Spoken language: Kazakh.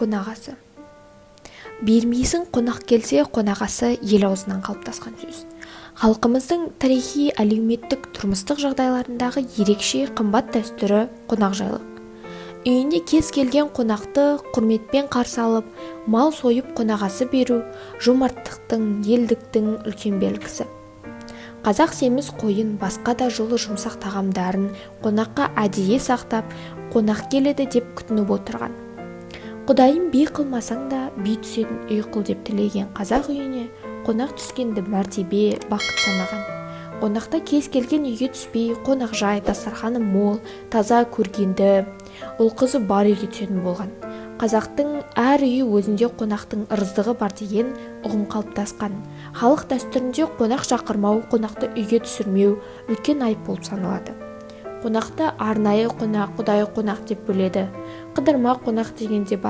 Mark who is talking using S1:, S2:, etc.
S1: қонақасы. Бермейсің қонақ келсе қонақасы ел аузынан қалыптасқан сөз. Халқымыздың тарихи, әлеуметтік, тұрмыстық жағдайларындағы ерекше қымбат дәстүрі қонақжайлық. Үйіне кез келген қонақты құрметпен қарсы алып, мал сойып қонағасы беру жомарттықтың, елдіктің үлкен белгісі. Қазақ семіз қойын, басқа да жылы жұмсақ тағамдарын қонаққа әдейі сақтап, қонақ келеді деп күтініп отырған. Құдайым би қылмасаң да би түсетін үй қыл деп тілеген қазақ үйіне қонақ түскенді мәртебе, бақыт санаған. Қонақта кез келген үйге түспей, қонақжай, дастарханы мол, таза көргенді, ұл-қызы бар үйге түсетін болған. Қазақтың әр үйі өзінде қонақтың ырыздығы бар деген ұғым қалыптасқан. Халық дәстүрінде қонақ шақырмау, қонақты үйге түсірмеу үлкен айып болып саналады. Қонақты арнайы қонақ, құдайы қонақ деп бөледі. Қыдырма қонақ дегенде